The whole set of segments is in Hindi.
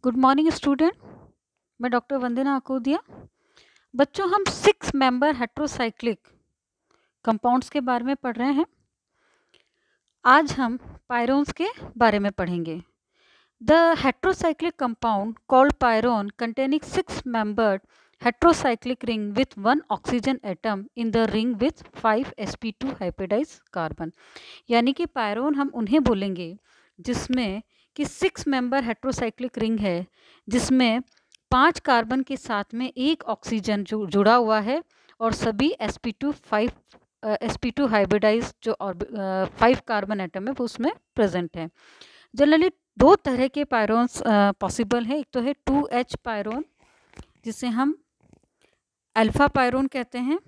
Good morning student. मैं डॉक्टर वंदना अकोदिया। बच्चों, हम 6 मेंबर हेट्रोसाइक्लिक कंपाउंड्स के बारे में पढ़ रहे हैं। आज हम पायरोन्स के बारे में पढ़ेंगे। The heterocyclic compound called pyrone containing 6 membered heterocyclic ring with 1 oxygen atom in the ring with 5 sp2 hybridise carbon. यानी कि पायरोन हम उन्हें बोलेंगे जिसमें कि 6 मेंबर हेट्रोसाइक्लिक रिंग है, जिसमें 5 कार्बन के साथ में एक ऑक्सीजन जो जुड़ा हुआ है और सभी sp2 हाइब्रिडाइज जो 5 कार्बन एटम है वो उसमें प्रेजेंट है। जनरली 2 तरह के पायरोन्स पॉसिबल है। एक तो है 2H पायरोन जिसे हम अल्फा पायरोन कहते हैं,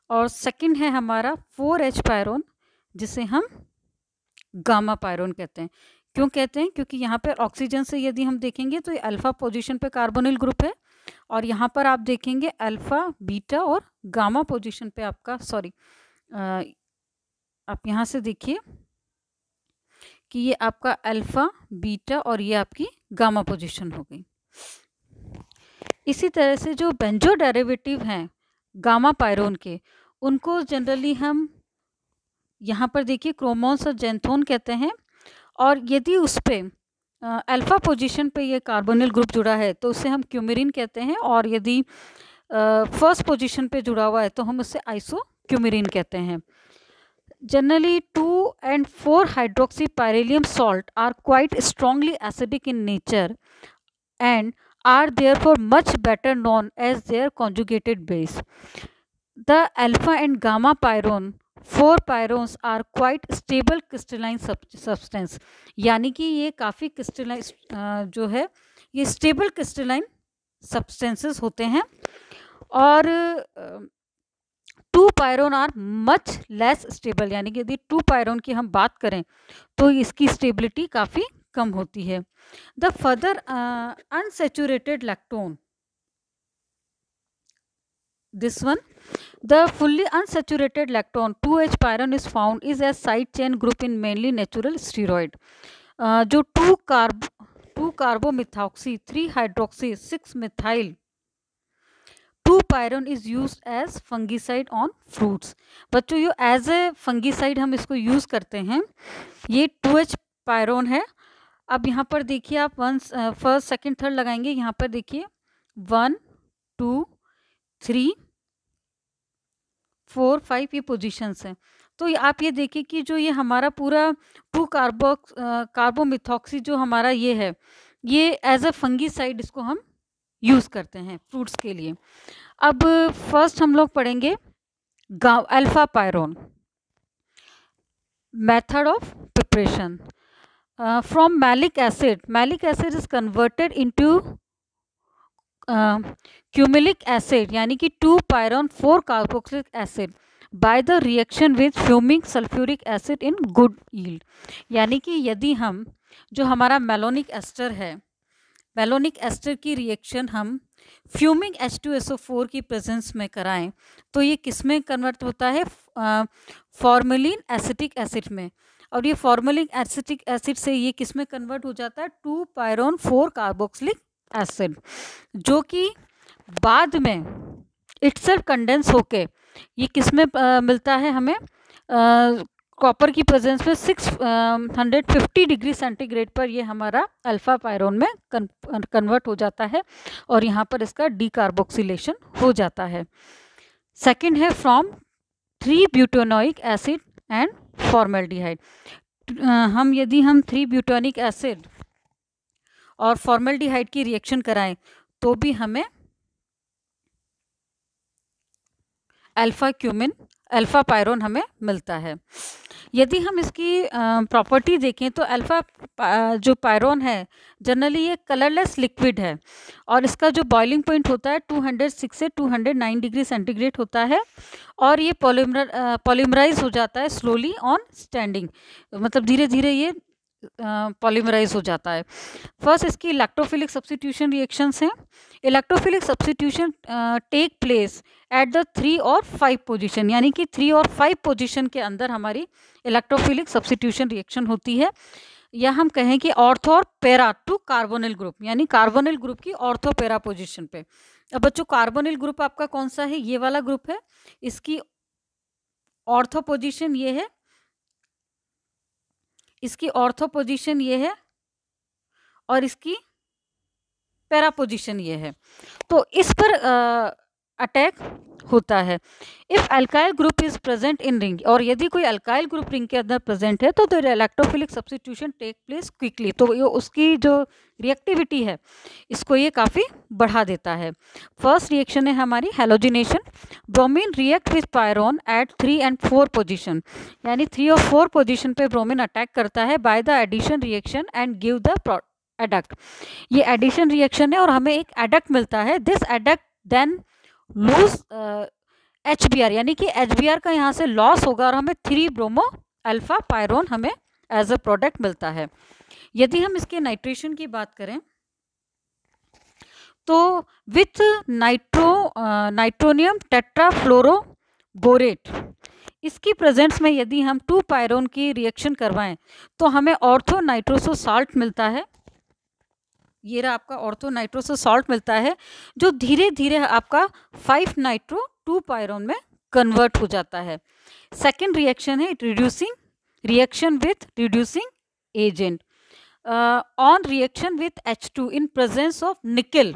और सेकंड है हमारा 4H पायरोन जिसे हम गामा पायरोन कहते हैं। क्यों कहते हैं? क्योंकि यहाँ पर ऑक्सीजन से यदि हम देखेंगे तो ये अल्फा पोजीशन पे कार्बोनिल ग्रुप है, और यहाँ पर आप देखेंगे अल्फा बीटा और गामा पोजीशन पे आपका आप यहाँ से देखिए कि ये आपका अल्फा बीटा और ये आपकी गामा पोजीशन हो गई। इसी तरह से जो बेंजो डेरिवेटिव हैं गामा पायरोन के, उनको जनरली हम यहाँ पर देखिए क्रोमोन्स और जेंथोन कहते हैं, और यदि उस पर अल्फा पोजीशन पे ये कार्बोनिल ग्रुप जुड़ा है तो उसे हम क्यूमेरिन कहते हैं, और यदि फर्स्ट पोजीशन पे जुड़ा हुआ है तो हम उसे आइसोक्यूमेरिन कहते हैं। Generally 2 and 4 hydroxy pyrylium salt are quite strongly acidic in nature and are therefore much better known as their conjugated base. The alpha and gamma pyron 4 pyrons are quite stable crystalline substance, यानी कि ये काफ़ी क्रिस्टलाइन जो है ये स्टेबल क्रिस्टलाइन सब्सटेंसेस होते हैं, और 2 pyrone are much less stable, यानी कि यदि 2 पायरोन की हम बात करें तो इसकी स्टेबिलिटी काफ़ी कम होती है। The further unsaturated lactone, this one, the fully unsaturated lactone 2H pyron is found is a side chain group in mainly natural steroid. जो 2 carbomethoxy 3 hydroxy 6 methyl 2 pyrone is used as fungicide on fruits. बच्चों, ये एज ए फंगिसाइड हम इसको यूज़ करते हैं। ये 2H पायरोन है। अब यहाँ पर देखिए आप फर्स्ट सेकंड थर्ड लगाएंगे, यहाँ पर देखिए 1 2 3 4 5 ये पोजीशंस हैं। तो आप ये देखिए कि जो ये हमारा पूरा 2 कार्बोमिथॉक्सी जो हमारा ये है, ये एज अ फंगीसाइड इसको हम यूज़ करते हैं फ्रूट्स के लिए। अब फर्स्ट हम लोग पढ़ेंगे alpha pyrone. Method of preparation from malic acid is converted into coumalic acid, यानी कि 2 pyrone 4 carboxylic acid by the reaction with fuming sulphuric acid in good yield. यानी कि यदि हम जो हमारा मेलोनिक एस्टर है, मेलोनिक एस्टर की रिएक्शन हम फ्यूमिंग H2SO4 की प्रेजेंस में कराएं तो ये किस में कन्वर्ट होता है? फॉर्मेलिन एसिटिक एसिड में, और ये फॉर्मेलिक एसिटिक एसिड से ये किस में कन्वर्ट हो जाता है? 2 पायरोन 4 कार्बोक्सिलिक एसिड, जो कि बाद में इटसेल्फ कंडेंस होके ये किस में मिलता है हमें? कॉपर की प्रेजेंस में 650 डिग्री सेंटीग्रेड पर ये हमारा अल्फा पायरोन में कन्वर्ट हो जाता है, और यहाँ पर इसका डीकार्बोक्सिलेशन हो जाता है। सेकंड है from 3 butanoic acid and formaldehyde. यदि हम 3 ब्यूटेनिक एसिड और फॉर्मेल्डिहाइड की रिएक्शन कराएं तो भी हमें अल्फा पायरोन हमें मिलता है। यदि हम इसकी प्रॉपर्टी देखें तो अल्फा जो पायरोन है जनरली ये कलरलेस लिक्विड है, और इसका जो बॉइलिंग पॉइंट होता है 206 से 209 डिग्री सेंटीग्रेड होता है, और ये पॉलीमराइज हो जाता है स्लोली ऑन स्टैंडिंग, मतलब धीरे धीरे ये पॉलीमराइज हो जाता है। फर्स्ट इसकी इलेक्ट्रोफिलिक सब्स्टिट्यूशन रिएक्शंस हैं। Electrophilic substitution take place at the 3 और 5 पोजीशन, यानी कि 3 और 5 पोजीशन के अंदर हमारी इलेक्ट्रोफिलिक सब्स्टिट्यूशन रिएक्शन होती है। या हम कहें कि ऑर्थो और पैरा टू कार्बोनिल ग्रुप, यानी कार्बोनिल ग्रुप की ऑर्थो पैरा पोजीशन पे। अब बच्चों कार्बोनिल ग्रुप आपका कौन सा है? ये वाला ग्रुप है, इसकी ऑर्थो पोजीशन ये है, इसकी ऑर्थो पोजीशन ये है और इसकी पैरा पोजीशन ये है। तो इस पर अटैक होता है। If alkyl group is present in ring, और यदि कोई अल्काइल ग्रुप रिंग के अंदर प्रेजेंट है तो electrophilic substitution take place quickly, तो ये उसकी जो रिएक्टिविटी है इसको ये काफ़ी बढ़ा देता है। फर्स्ट रिएक्शन है हमारी halogenation. Bromine react with pyrone at 3 and 4 position, यानी 3 और 4 पोजीशन पे ब्रोमीन अटैक करता है by the addition reaction and give the adduct. ये एडिशन रिएक्शन है और हमें एक एडक्ट मिलता है। This adduct then lose HBr, यानी कि HBr का यहाँ से लॉस होगा और हमें 3 ब्रोमो अल्फा पायरोन हमें एज अ प्रोडक्ट मिलता है। यदि हम इसके नाइट्रेशन की बात करें तो विथ नाइट्रोनियम टेट्राफ्लोरोबोरेट, इसकी प्रेजेंस में यदि हम 2 पायरोन की रिएक्शन करवाएं तो हमें ऑर्थो नाइट्रोसो साल्ट मिलता है। ये रहा आपका ऑर्थो नाइट्रोसो साल्ट मिलता है, जो धीरे धीरे आपका 5 नाइट्रो 2 पायरोन में कन्वर्ट हो जाता है। सेकेंड रिएक्शन है reducing reaction with reducing agent. On reaction with H2 in presence of निकल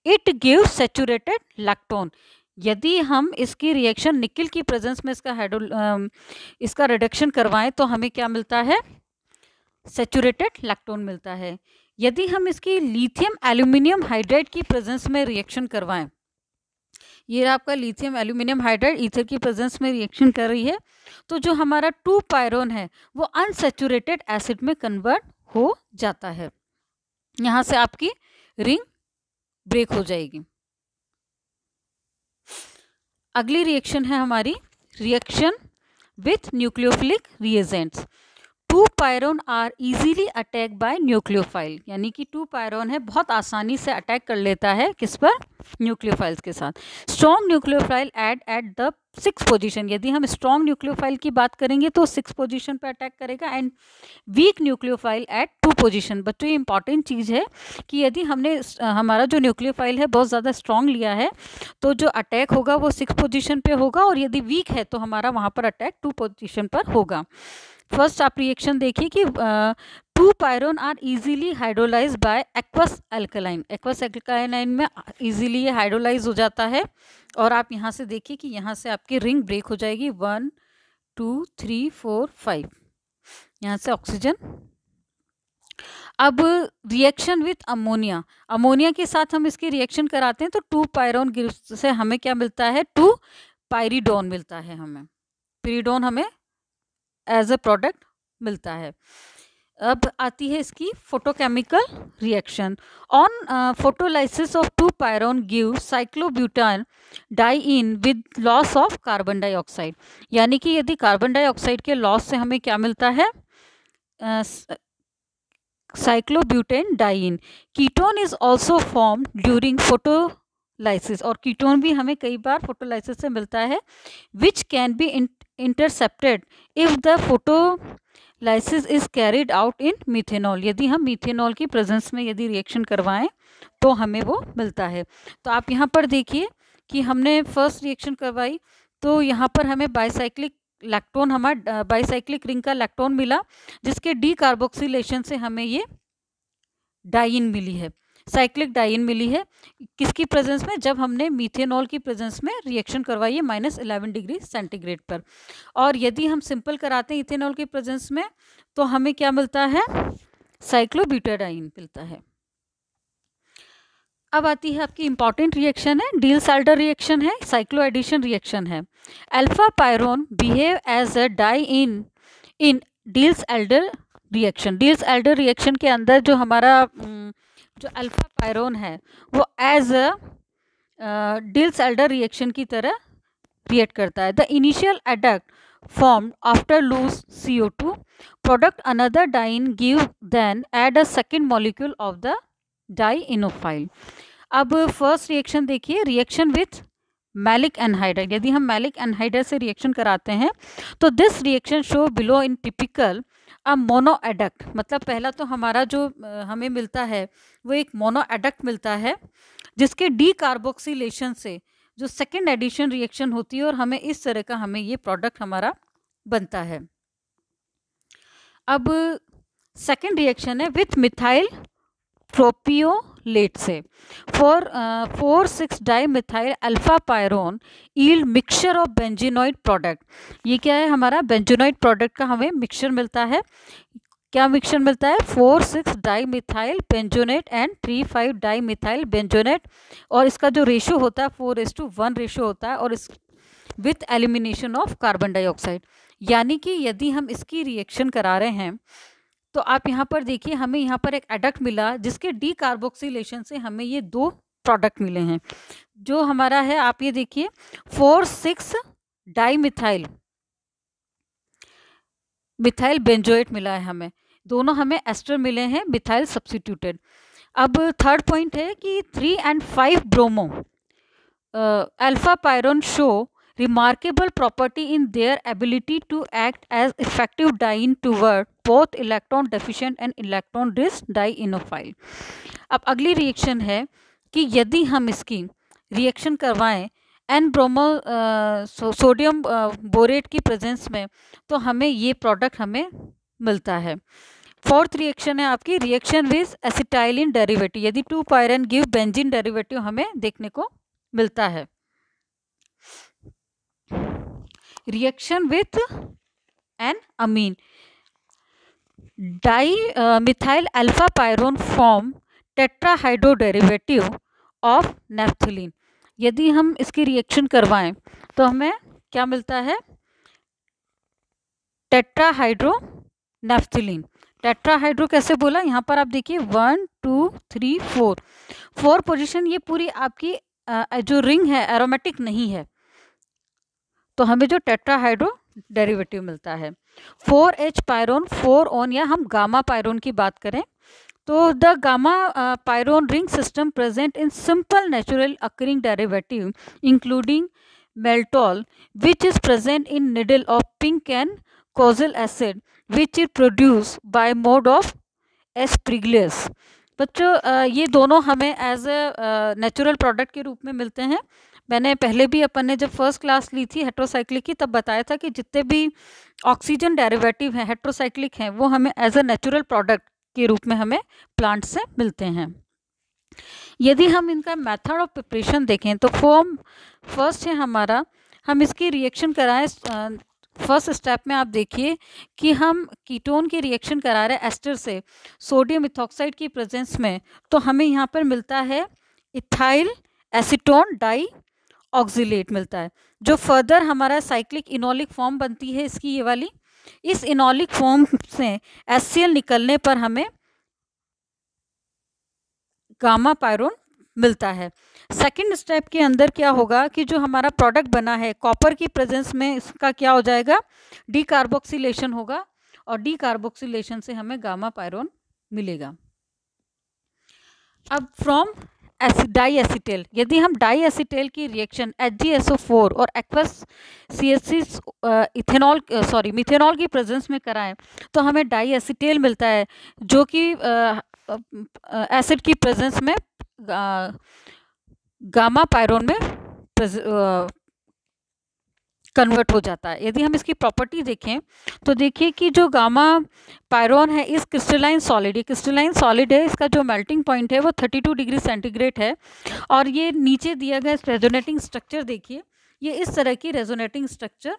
इट गिव्स सैचुरेटेड लैक्टोन। यदि हम इसकी रिएक्शन निकल की प्रेजेंस में इसका रिडक्शन करवाएं तो हमें क्या मिलता है? सैचुरेटेड लैक्टोन मिलता है। यदि हम इसकी लिथियम एल्यूमिनियम हाइड्राइड की प्रेजेंस में रिएक्शन करवाएं, ये आपका लिथियम एल्यूमिनियम हाइड्राइड ईथर की प्रेजेंस में रिएक्शन कर रही है, तो जो हमारा 2 पायरोन है वो अनसैचुरेटेड एसिड में कन्वर्ट हो जाता है। यहाँ से आपकी रिंग ब्रेक हो जाएगी। अगली रिएक्शन है हमारी reaction with nucleophilic reagents. 2 pyrone are easily attack by nucleophile, यानी कि 2 पायरोन है बहुत आसानी से अटैक कर लेता है किस पर? न्यूक्लियोफाइल्स के साथ। Strong nucleophile at the 6 position, यदि हम स्ट्रॉन्ग न्यूक्लियोफाइल की बात करेंगे तो 6 पोजीशन पे अटैक करेगा, and weak nucleophile at 2 position. बच्चों ये इंपॉर्टेंट चीज़ है कि यदि हमने हमारा जो न्यूक्लियोफाइल है बहुत ज़्यादा स्ट्रॉन्ग लिया है तो जो अटैक होगा वो 6 पोजीशन पे होगा, और यदि वीक है तो हमारा वहाँ पर अटैक 2 पोजीशन पर होगा। फर्स्ट आप रिएक्शन देखिए कि 2 pyrone are easily hydrolyse by aqueous alkaline. Aqueous alkaline में इजीली ये हाइड्रोलाइज हो जाता है, और आप यहाँ से देखिए कि यहाँ से आपकी रिंग ब्रेक हो जाएगी 1 2 3 4 5, यहाँ से ऑक्सीजन। अब रिएक्शन विथ अमोनिया, अमोनिया के साथ हम इसकी रिएक्शन कराते हैं तो 2 पायरोन ग्रुप से हमें क्या मिलता है? 2 पायरिडोन मिलता है, हमें पिरिडोन हमें एज अ प्रोडक्ट मिलता है। अब आती है इसकी photochemical reaction. On photolysis of 2 pyrone give cyclobutane diene with loss of carbon dioxide, यानी कि यदि कार्बन डाइऑक्साइड के लॉस से हमें क्या मिलता है? Cyclobutane diene. Ketone is also form during photolysis, और कीटोन भी हमें कई बार फोटोलाइसिस से मिलता है, which can be intercepted if the photolysis is carried out in methanol. यदि हम मीथेनॉल की प्रेजेंस में यदि रिएक्शन करवाएं तो हमें वो मिलता है। तो आप यहाँ पर देखिए कि हमने फर्स्ट रिएक्शन करवाई तो यहाँ पर हमें बाइसाइक्लिक लैक्टोन, हमारा बाइसाइक्लिक रिंग का लैक्टोन मिला, जिसके डीकार्बोक्सिलेशन से हमें ये डाइइन मिली है, साइक्लिक डाइइन मिली है। किसकी प्रेजेंस में? जब हमने मीथेनॉल की प्रेजेंस में रिएक्शन करवाई है -11 डिग्री सेंटीग्रेड पर। और यदि हम सिंपल कराते हैं इथेनॉल की प्रेजेंस में तो हमें क्या मिलता है? साइक्लोब्यूटाडाइन मिलता है। अब आती है आपकी इंपॉर्टेंट रिएक्शन है, डील-साल्डर रिएक्शन है, साइक्लो एडिशन रिएक्शन है। Alpha pyrone behave as a diene in Diels Alder reaction. Diels Alder reaction के अंदर जो हमारा जो अल्फा पायरोन है वो एज अ डील्स-एल्डर रिएक्शन की तरह रिएक्ट करता है। The initial adduct formed after lose CO2 product another diene give then add a second molecule of the dienophile। अब फर्स्ट रिएक्शन देखिए, रिएक्शन विथ मैलिक एनहाइड्राइड। यदि हम मैलिक एनहाइड्राइड से रिएक्शन कराते हैं तो this reaction show below in typical अब मोनो एडक्ट मतलब पहला तो हमारा जो हमें मिलता है वो एक मोनो एडक्ट मिलता है, जिसके डी कार्बोक्सिलेशन से जो सेकेंड एडिशन रिएक्शन होती है और हमें इस तरह का हमें ये प्रोडक्ट हमारा बनता है। अब सेकेंड रिएक्शन है विथ मिथाइल प्रोपियोलेट से 4,6 dimethyl alpha pyrone yield mixture of benzenoid product. ये क्या है, हमारा बेंजीनॉइड प्रोडक्ट का हमें मिक्सचर मिलता है। क्या मिक्सचर मिलता है, 4,6 डाइमिथाइल बेंजोनेट एंड 3,5 डाइमिथाइल बेंजोनेट, और इसका जो रेशियो होता है 4:1 रेशियो होता है, और इस with elimination of carbon dioxide. यानी कि यदि हम इसकी रिएक्शन करा रहे हैं तो आप यहाँ पर देखिए, हमें यहाँ पर एक एडक्ट मिला जिसके डी कार्बोक्सिलेशन से हमें ये दो प्रोडक्ट मिले हैं। जो हमारा है आप ये देखिए 4,6 डाइमिथाइल मिथाइल बेंजोएट मिला है हमें, दोनों हमें एस्टर मिले हैं मिथाइल सब्स्टिट्यूटेड। अब थर्ड पॉइंट है कि 3 and 5 bromo alpha pyrone show remarkable property in their ability to act as effective dye toward both electron deficient and electron rich dienophile। अब अगली रिएक्शन है कि यदि हम इसकी रिएक्शन करवाएं एन ब्रोमो सोडियम बोरेट की प्रेजेंस में तो हमें ये प्रोडक्ट हमें मिलता है। फोर्थ रिएक्शन है आपकी रिएक्शन विद एसिटाइलिन डेरिवेटिव, यदि 2 पायरन गिव बेंजीन डेरिवेटिव हमें देखने को मिलता है। Reaction with enamine dimethyl alpha pyrone form tetrahydro derivative of naphthalene. यदि हम इसकी रिएक्शन करवाएं तो हमें क्या मिलता है, टेट्राहाइड्रो नेफ्थलीन। टेट्राहाइड्रो कैसे बोला, यहाँ पर आप देखिए 1 2 3 4 पोजीशन, ये पूरी आपकी जो रिंग है एरोमेटिक नहीं है, तो हमें जो टेट्राहाइड्रो डेरिवेटिव मिलता है। 4H पायरोन 4 ऑन, या हम गामा पायरोन की बात करें तो the gamma pyrone ring system present in simple natural occurring derivative including maltol which is present in needle of pine and kojic acid which is produce by mould of aspergillus. बच्चों ये दोनों हमें एज ए नेचुरल प्रोडक्ट के रूप में मिलते हैं। मैंने पहले भी अपन ने जब फर्स्ट क्लास ली थी हेट्रोसाइक्लिक की तब बताया था कि जितने भी ऑक्सीजन डेरिवेटिव हैं हेट्रोसाइक्लिक हैं वो हमें एज ए नेचुरल प्रोडक्ट के रूप में हमें प्लांट से मिलते हैं। यदि हम इनका मेथड ऑफ प्रिपरेशन देखें तो फॉर्म फर्स्ट है हमारा, हम इसकी रिएक्शन कराएं। फर्स्ट स्टेप में आप देखिए कि हम कीटोन की रिएक्शन करा रहे हैं एस्टर से सोडियम इथॉक्साइड की प्रेजेंस में, तो हमें यहाँ पर मिलता है इथाइल एसीटोन डाई ऑक्सिलेट मिलता है, जो फर्दर हमारा साइक्लिक इनोलिक फॉर्म बनती है इसकी ये वाली। इस इनोलिक फॉर्म से HCl निकलने पर हमें गामा पायरोन मिलता है। सेकंड स्टेप के अंदर क्या होगा कि जो हमारा प्रोडक्ट बना है कॉपर की प्रेजेंस में इसका क्या हो जाएगा, डी कार्बोक्सिलेशन होगा, और डी कार्बोक्सिलेशन से हमें गामा पायरोन मिलेगा। अब फ्रॉम डाई एसिटेल, यदि हम डाई एसिटेल की रिएक्शन HgSO4 और एक्वस CH6 इथेनॉल मिथेनॉल की प्रेजेंस में कराएं तो हमें डाई एसिटेल मिलता है, जो कि एसिड की प्रेजेंस में गामा पायरोन में कन्वर्ट हो जाता है। यदि हम इसकी प्रॉपर्टी देखें तो देखिए कि जो गामा पायरोन है इस क्रिस्टलाइन सॉलिड, ये क्रिस्टलाइन सॉलिड है, इसका जो मेल्टिंग पॉइंट है वो 32 डिग्री सेंटीग्रेड है, और ये नीचे दिया गया रेजोनेटिंग स्ट्रक्चर देखिए, ये इस तरह की रेजोनेटिंग स्ट्रक्चर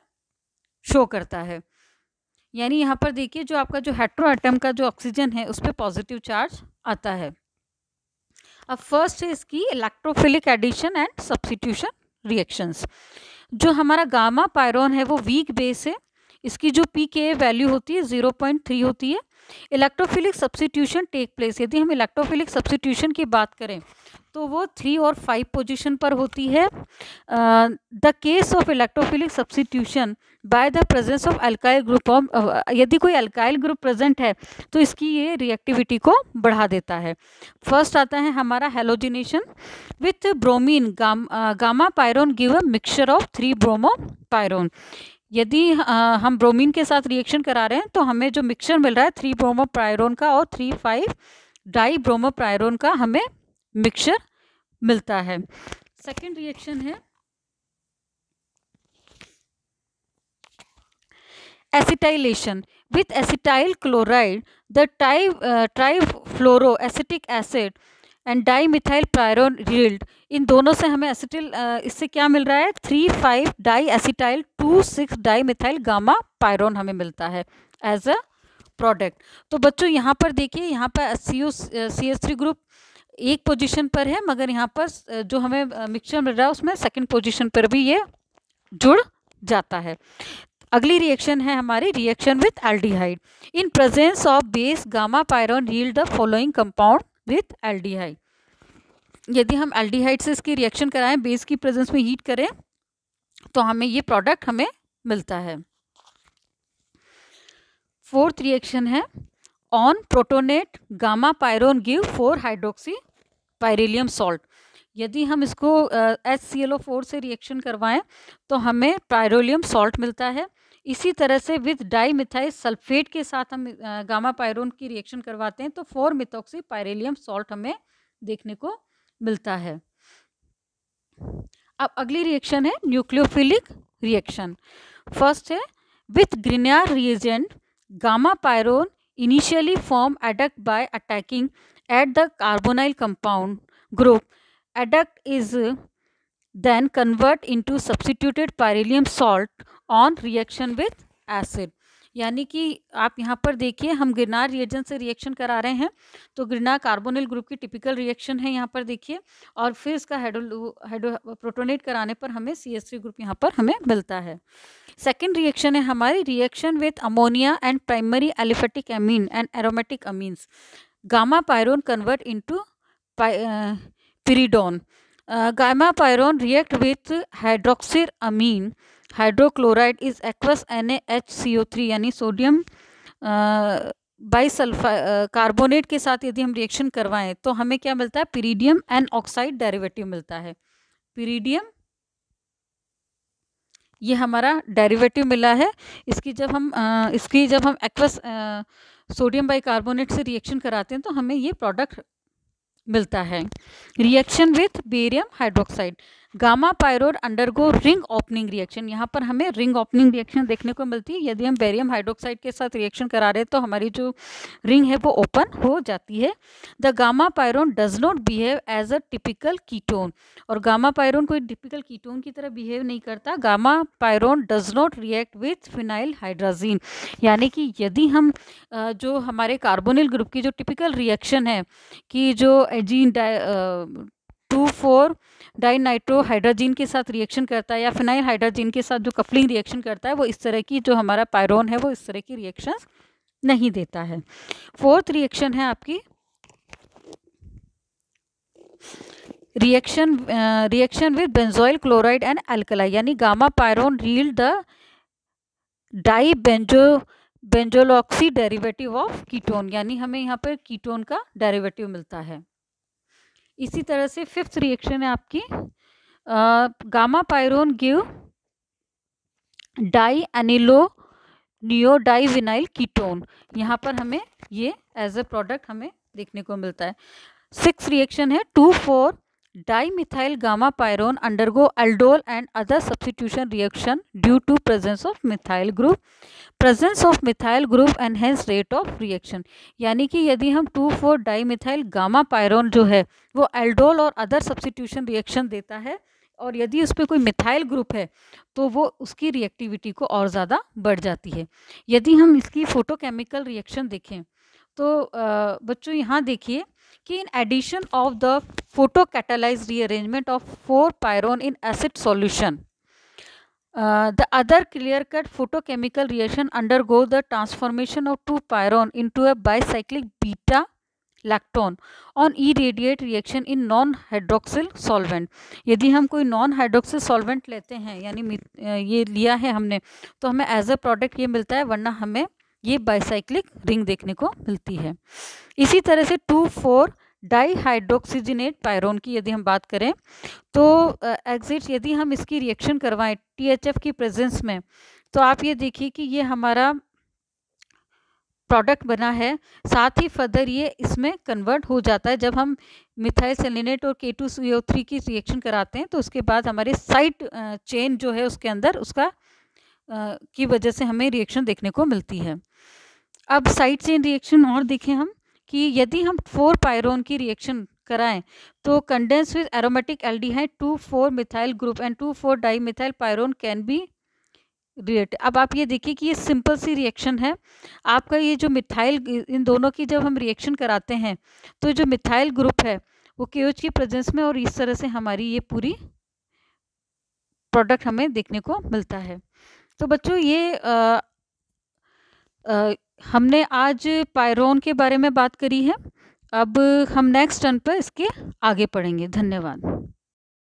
शो करता है। यानी यहाँ पर देखिए जो आपका जो हेट्रो एटम का जो ऑक्सीजन है उस पर पॉजिटिव चार्ज आता है। अब फर्स्ट है इसकी electrophilic addition and substitution reactions. जो हमारा गामा पायरोन है वो वीक बेस है, इसकी जो pKa वैल्यू होती है 0.3 होती है। इलेक्ट्रोफिलिक सब्स्टिट्यूशन टेक प्लेस, यदि हम इलेक्ट्रोफिलिक सब्स्टिट्यूशन की बात करें तो वो 3 और 5 पोजीशन पर होती है। The case of electrophilic substitution by the presence of alkyl group of, यदि कोई अल्काइल ग्रुप प्रेजेंट है तो इसकी ये रिएक्टिविटी को बढ़ा देता है। फर्स्ट आता है हमारा halogenation with bromine gamma pyrone give a mixture of 3 bromo pyrone. यदि हम ब्रोमीन के साथ रिएक्शन करा रहे हैं तो हमें जो मिक्सचर मिल रहा है 3 ब्रोमोपायरोन का और 3,5 डाई ब्रोमोपायरोन का हमें मिक्सचर मिलता है। सेकेंड रिएक्शन है acetylation with acetyl chloride the trifluoroacetic acid and dimethyl pyrone yield. इन दोनों से हमें एसिटिल इससे क्या मिल रहा है 3,5 di acetyl 2,6 di methyl gamma pyrone हमें मिलता है एज अ प्रोडक्ट। तो बच्चों यहाँ पर देखिए, यहाँ पर CH3 ग्रुप एक पोजीशन पर है, मगर यहाँ पर जो हमें मिक्सचर मिल रहा है उसमें सेकंड पोजीशन पर भी ये जुड़ जाता है। अगली रिएक्शन है हमारी reaction with aldehyde. In presence of base gamma pyrone yield the following compound with aldehyde. यदि हम एल्डिहाइड से इसकी रिएक्शन कराएं, बेस की प्रेजेंस में हीट करें, तो हमें ये प्रोडक्ट हमें मिलता है। फोर्थ रिएक्शन है on protonate gamma pyrone give 4 hydroxy pyrylium salt. यदि हम इसको HClO4 से रिएक्शन करवाएं तो हमें पायरोलियम सॉल्ट मिलता है। इसी तरह से विद डाई मिथाइल सल्फेट के साथ हम गामा पायरोन की रिएक्शन करवाते हैं तो 4 मिथॉक्सी पायरिलियम सॉल्ट हमें देखने को मिलता है। अब अगली रिएक्शन है न्यूक्लियोफिलिक रिएक्शन। फर्स्ट है with Grignard reagent gamma pyrone initially form adduct by attacking at the carbonyl compound group. Adduct is then convert into substituted pyrrolium salt on reaction with acid। यानी कि आप यहाँ पर देखिए, हम ग्रिनार रिएजेंट से रिएक्शन करा रहे हैं तो ग्रिनार कार्बोनिल ग्रुप की टिपिकल रिएक्शन है यहाँ पर देखिए, और फिर इसका हाइड्रो प्रोटोनेट कराने पर हमें CH3 ग्रुप यहाँ पर हमें मिलता है। सेकेंड रिएक्शन है हमारी reaction with ammonia and primary aliphatic amine and aromatic amines. Gamma pyrone convert into pyridone। Gamma pyrone react with hydroxyl amine hydrochloride is aqueous NaHCO3 यानी सोडियम बाइसल्फाइड कार्बोनेट के साथ यदि हम रिएक्शन करवाएं तो हमें क्या मिलता है पिरीडियम एन ऑक्साइड डेरिवेटिव मिलता है। पिरीडियम ये हमारा डेरिवेटिव मिला है। इसकी जब हम एक्वस सोडियम बाइकार्बोनेट से रिएक्शन कराते हैं तो हमें ये प्रोडक्ट मिलता है। Reaction with barium hydroxide gamma pyrone undergo ring opening reaction. यहाँ पर हमें रिंग ओपनिंग रिएक्शन देखने को मिलती है। यदि हम बेरियम हाइड्रोक्साइड के साथ रिएक्शन करा रहे हैं तो हमारी जो रिंग है वो ओपन हो जाती है। The gamma pyrone does not behave as a typical ketone. और गामा पायरोन कोई टिपिकल कीटोन की तरह बिहेव नहीं करता। Gamma pyrone does not react with phenyl hydrazine. यानी कि यदि हम जो हमारे कार्बोनिल ग्रुप की जो टिपिकल रिएक्शन है कि जो एजीन 2,4 डाइनाइट्रो हाइड्रोजीन के साथ रिएक्शन करता है या फिनाइल हाइड्रोजीन के साथ जो कपलिंग रिएक्शन करता है, वो इस तरह की जो हमारा पायरोन है वो इस तरह की रिएक्शंस नहीं देता है। फोर्थ रिएक्शन है आपकी reaction with benzoyl chloride and alkali. यानी gamma pyrone yield the dibenzoyloxy derivative of ketone. यानी हमें यहाँ पर कीटोन का डेरिवेटिव मिलता है। इसी तरह से फिफ्थ रिएक्शन है आपकी gamma pyrone give di anilino divinyl ketone. यहाँ पर हमें ये एज अ प्रोडक्ट हमें देखने को मिलता है। सिक्स रिएक्शन है 2,4 dimethyl gamma pyrone undergo aldol and other substitution reaction due to presence of methyl group. Presence of methyl group enhance rate of reaction. यानी कि यदि हम 2,4 डाईमिथाइल गामा पायरोन जो है वो एल्डोल और अदर सब्स्टिट्यूशन रिएक्शन देता है, और यदि उस पर कोई मिथाइल ग्रुप है तो वो उसकी रिएक्टिविटी को और ज़्यादा बढ़ जाती है। यदि हम इसकी फोटोकेमिकल रिएक्शन देखें तो बच्चों यहाँ देखिए कि in addition of the photo catalyse rearrangement of 4 pyrone in acid solution the other clear-cut photochemical reaction undergo the transformation of 2 pyron into a bicyclic beta lactone on irradiate reaction in non-hydroxyl solvent। यदि हम कोई non-hydroxyl solvent लेते हैं, यानी ये लिया है हमने, तो हमें एज अ प्रोडक्ट ये मिलता है, वरना हमें ये बाइसाइक्लिक रिंग देखने को मिलती है। इसी तरह से 2,4 डाईहाइड्रोक्सीजिनेट पायरोन की यदि हम बात करें तो एग्जिट, यदि हम इसकी रिएक्शन करवाएं THF की प्रेजेंस में तो आप ये देखिए कि ये हमारा प्रोडक्ट बना है, साथ ही फर्दर ये इसमें कन्वर्ट हो जाता है। जब हम मिथाइल सेलेनेट और K2CO3 की रिएक्शन कराते हैं तो उसके बाद हमारे साइड चेन जो है उसके अंदर उसका की वजह से हमें रिएक्शन देखने को मिलती है। अब साइड चेन रिएक्शन और देखें हम कि यदि हम 4 पायरोन की रिएक्शन कराएं तो condense with aromatic aldehyde 2,4 methyl group and 2,4 dimethyl pyrone can be react. अब आप ये देखिए कि ये सिंपल सी रिएक्शन है। आपका ये जो मिथाइल, इन दोनों की जब हम रिएक्शन कराते हैं तो जो मिथाइल ग्रुप है वो KOH की प्रेजेंस में, और इस तरह से हमारी ये पूरी प्रोडक्ट हमें देखने को मिलता है। तो बच्चों ये हमने आज पायरोन के बारे में बात करी है। अब हम नेक्स्ट टर्न पर इसके आगे पढ़ेंगे। धन्यवाद।